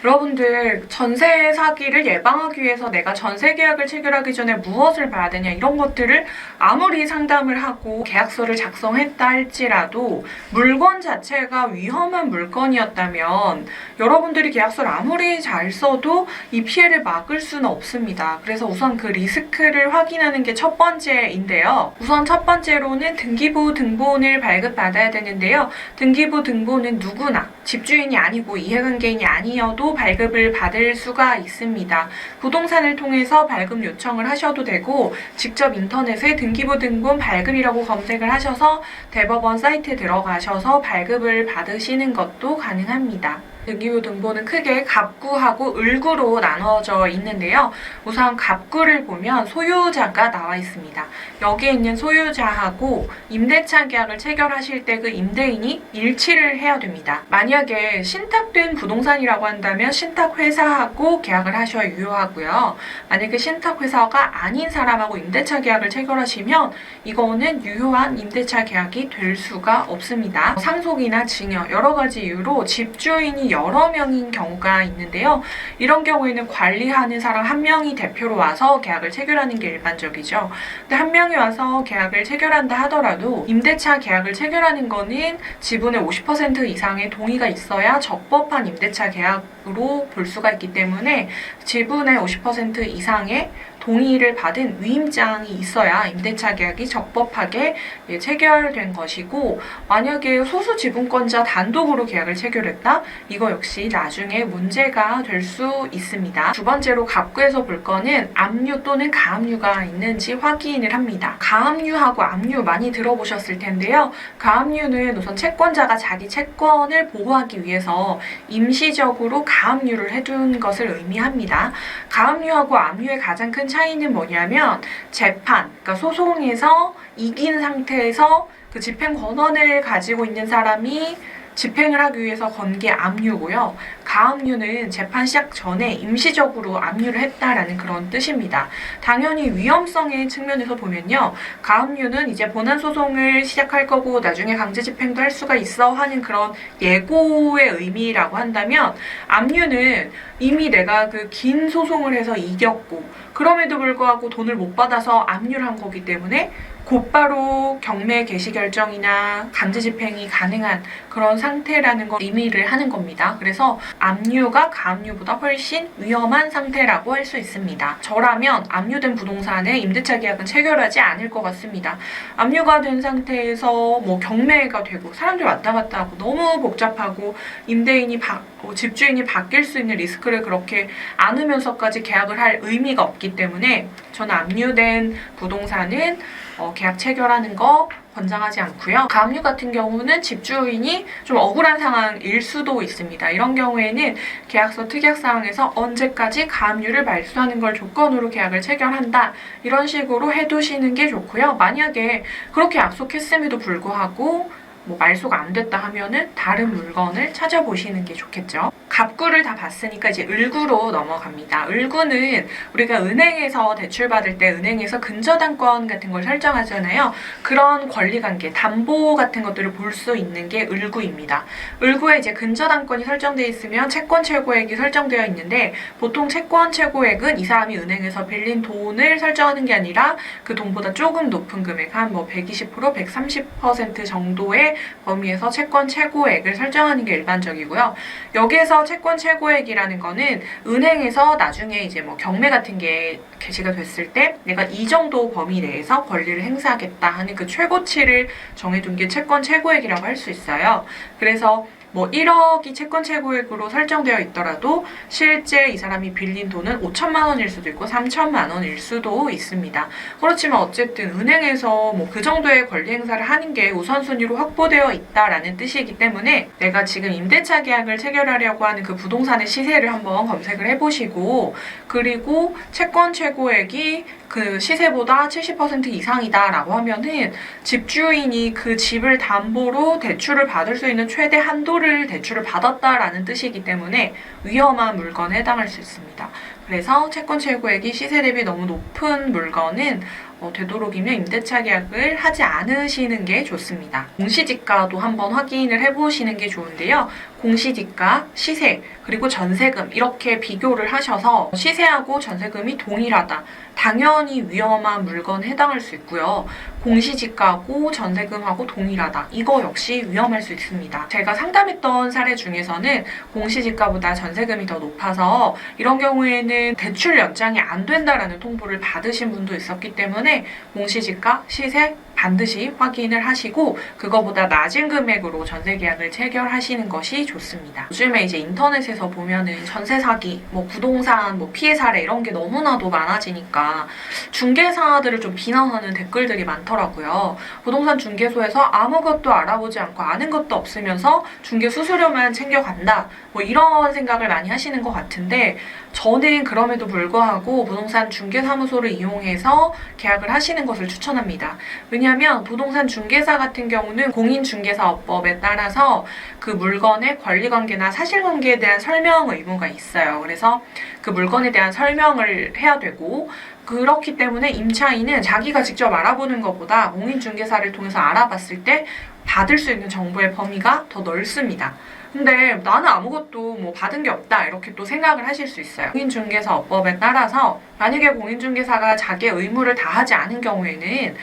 여러분들 전세 사기를 예방하기 위해서 내가 전세 계약을 체결하기 전에 무엇을 봐야 되냐 이런 것들을 아무리 상담을 하고 계약서를 작성했다 할지라도 물건 자체가 위험한 물건이었다면 여러분들이 계약서를 아무리 잘 써도 이 피해를 막을 수는 없습니다. 그래서 우선 그 리스크를 확인하는 게 첫 번째인데요. 우선 첫 번째로는 등기부 등본을 발급받아야 되는데요. 등기부 등본은 누구나 집주인이 아니고 이해관계인이 아니어도 발급을 받을 수가 있습니다. 부동산을 통해서 발급 요청을 하셔도 되고 직접 인터넷에 등기부 등본 발급이라고 검색을 하셔서 대법원 사이트에 들어가셔서 발급을 받으시는 것도 가능합니다. 등기부 등본은 크게 갑구하고 을구로 나눠져 있는데요. 우선 갑구를 보면 소유자가 나와 있습니다. 여기에 있는 소유자하고 임대차 계약을 체결하실 때 그 임대인이 일치를 해야 됩니다. 만약에 신탁된 부동산이라고 한다면 신탁회사하고 계약을 하셔야 유효하고요. 만약에 신탁회사가 아닌 사람하고 임대차 계약을 체결하시면 이거는 유효한 임대차 계약이 될 수가 없습니다. 상속이나 증여 여러 가지 이유로 집주인이 여러 명인 경우가 있는데요. 이런 경우에는 관리하는 사람 한 명이 대표로 와서 계약을 체결하는 게 일반적이죠. 근데 한 명이 와서 계약을 체결한다 하더라도 임대차 계약을 체결하는 거는 지분의 50% 이상의 동의가 있어야 적법한 임대차 계약으로 볼 수가 있기 때문에 지분의 50% 이상의 동의를 받은 위임장이 있어야 임대차 계약이 적법하게 체결된 것이고, 만약에 소수 지분권자 단독으로 계약을 체결했다? 이거 역시 나중에 문제가 될 수 있습니다. 두 번째로 갑구에서 볼 거는 압류 또는 가압류가 있는지 확인을 합니다. 가압류하고 압류 많이 들어보셨을 텐데요. 가압류는 우선 채권자가 자기 채권을 보호하기 위해서 임시적으로 가압류를 해둔 것을 의미합니다. 가압류하고 압류의 가장 큰 차이는 뭐냐면 재판, 그러니까 소송에서 이긴 상태에서 그 집행 권한을 가지고 있는 사람이 집행을 하기 위해서 건 게 압류고요. 가압류는 재판 시작 전에 임시적으로 압류를 했다라는 그런 뜻입니다. 당연히 위험성의 측면에서 보면요. 가압류는 이제 본안 소송을 시작할 거고 나중에 강제 집행도 할 수가 있어 하는 그런 예고의 의미라고 한다면, 압류는 이미 내가 그 긴 소송을 해서 이겼고 그럼에도 불구하고 돈을 못 받아서 압류를 한 거기 때문에 곧바로 경매 개시 결정이나 강제 집행이 가능한 그런 상태라는 걸 의미를 하는 겁니다. 그래서 압류가 가압류보다 훨씬 위험한 상태라고 할 수 있습니다. 저라면 압류된 부동산에 임대차 계약은 체결하지 않을 것 같습니다. 압류가 된 상태에서 뭐 경매가 되고 사람들이 왔다 갔다 하고 너무 복잡하고 임대인이 집주인이 바뀔 수 있는 리스크를 그렇게 안으면서까지 계약을 할 의미가 없기 때문에 저는 압류된 부동산은 계약 체결하는 거 권장하지 않고요. 가압류 같은 경우는 집주인이 좀 억울한 상황일 수도 있습니다. 이런 경우에는 계약서 특약사항에서 언제까지 가압류를 말소하는 걸 조건으로 계약을 체결한다, 이런 식으로 해두시는 게 좋고요. 만약에 그렇게 약속했음에도 불구하고 말소가 안 됐다 하면은 다른 물건을 찾아보시는 게 좋겠죠. 갑구를 다 봤으니까 이제 을구로 넘어갑니다. 을구는 우리가 은행에서 대출받을 때 은행에서 근저당권 같은 걸 설정하잖아요. 그런 권리관계, 담보 같은 것들을 볼 수 있는 게 을구입니다. 을구에 이제 근저당권이 설정되어 있으면 채권 최고액이 설정되어 있는데, 보통 채권 최고액은 이 사람이 은행에서 빌린 돈을 설정하는 게 아니라 그 돈보다 조금 높은 금액, 한 120%, 130% 정도의 범위에서 채권 최고액을 설정하는 게 일반적이고요. 여기에서 채권 최고액이라는 거는 은행에서 나중에 이제 경매 같은 게 개시가 됐을 때 내가 이 정도 범위 내에서 권리를 행사하겠다 하는 그 최고치를 정해둔 게 채권 최고액이라고 할 수 있어요. 그래서 1억이 채권 최고액으로 설정되어 있더라도 실제 이 사람이 빌린 돈은 5천만 원일 수도 있고 3천만 원일 수도 있습니다. 그렇지만 어쨌든 은행에서 그 정도의 권리 행사를 하는 게 우선순위로 확보되어 있다라는 뜻이기 때문에 내가 지금 임대차 계약을 체결하려고 하는 그 부동산의 시세를 한번 검색을 해보시고, 그리고 채권 최고액이 그 시세보다 70% 이상이다 라고 하면은 집주인이 그 집을 담보로 대출을 받을 수 있는 최대 한도를 대출을 받았다라는 뜻이기 때문에 위험한 물건에 해당할 수 있습니다. 그래서 채권 최고액이 시세 대비 너무 높은 물건은 되도록이면 임대차 계약을 하지 않으시는 게 좋습니다. 공시지가도 한번 확인을 해보시는 게 좋은데요. 공시지가, 시세, 그리고 전세금 이렇게 비교를 하셔서 시세하고 전세금이 동일하다. 당연히 위험한 물건에 해당할 수 있고요. 공시지가하고 전세금하고 동일하다. 이거 역시 위험할 수 있습니다. 제가 상담했던 사례 중에서는 공시지가보다 전세금이 더 높아서 이런 경우에는 대출 연장이 안 된다라는 통보를 받으신 분도 있었기 때문에 공시지가, 시세 반드시 확인을 하시고 그거보다 낮은 금액으로 전세 계약을 체결하시는 것이 좋습니다. 요즘에 이제 인터넷에서 보면은 전세 사기, 뭐 부동산 뭐 피해 사례 이런 게 너무나도 많아지니까 중개사들을 좀 비난하는 댓글들이 많더라고요. 부동산 중개소에서 아무것도 알아보지 않고 아는 것도 없으면서 중개 수수료만 챙겨간다. 뭐 이런 생각을 많이 하시는 것 같은데 저는 그럼에도 불구하고 부동산 중개사무소를 이용해서 계약을 하시는 것을 추천합니다. 왜냐하면 부동산 중개사 같은 경우는 공인중개사업법에 따라서 그 물건의 권리관계나 사실관계에 대한 설명 의무가 있어요. 그래서 그 물건에 대한 설명을 해야 되고 그렇기 때문에 임차인은 자기가 직접 알아보는 것보다 공인중개사를 통해서 알아봤을 때 받을 수 있는 정보의 범위가 더 넓습니다. 근데 나는 아무것도 뭐 받은 게 없다 이렇게 또 생각을 하실 수 있어요. 공인중개사업법에 따라서 만약에 공인중개사가 자기의 의무를 다하지 않은 경우에는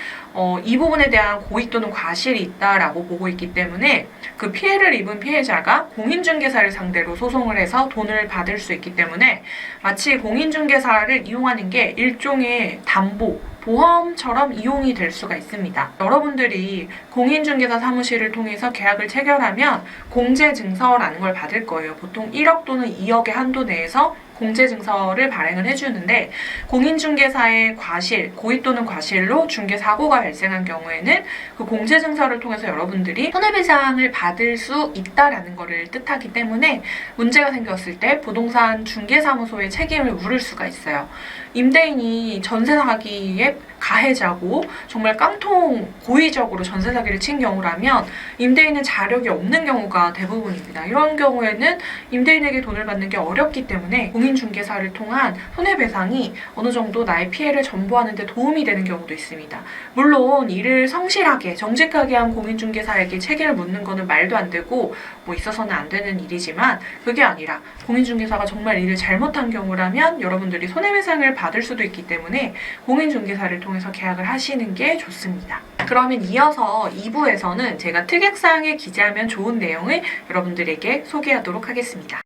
이 부분에 대한 고의 또는 과실이 있다라고 보고 있기 때문에 그 피해를 입은 피해자가 공인중개사를 상대로 소송을 해서 돈을 받을 수 있기 때문에 마치 공인중개사를 이용하는 게 일종의 담보, 보험처럼 이용이 될 수가 있습니다. 여러분들이 공인중개사 사무실을 통해서 계약을 체결하면 공제증서라는 걸 받을 거예요. 보통 1억 또는 2억의 한도 내에서 공제증서를 발행을 해주는데 공인중개사의 과실, 고의 또는 과실로 중개사고가 발생한 경우에는 그 공제증서를 통해서 여러분들이 손해배상을 받을 수 있다라는 것을 뜻하기 때문에 문제가 생겼을 때 부동산 중개사무소의 책임을 물을 수가 있어요. 임대인이 전세 사기의 가해자고 정말 깡통 고의적으로 전세 사기를 친 경우라면 임대인은 자력이 없는 경우가 대부분입니다. 이런 경우에는 임대인에게 돈을 받는 게 어렵기 때문에 공인중개사를 통한 손해배상이 어느 정도 나의 피해를 전보하는 데 도움이 되는 경우도 있습니다. 물론 이를 성실하게 정직하게 한 공인중개사에게 책임을 묻는 거는 말도 안 되고 뭐 있어서는 안 되는 일이지만 그게 아니라 공인중개사가 정말 일을 잘못한 경우라면 여러분들이 손해배상을 받을 수도 있기 때문에 공인중개사를 통해서 계약을 하시는 게 좋습니다. 그러면 이어서 2부에서는 제가 특약사항에 기재하면 좋은 내용을 여러분들에게 소개하도록 하겠습니다.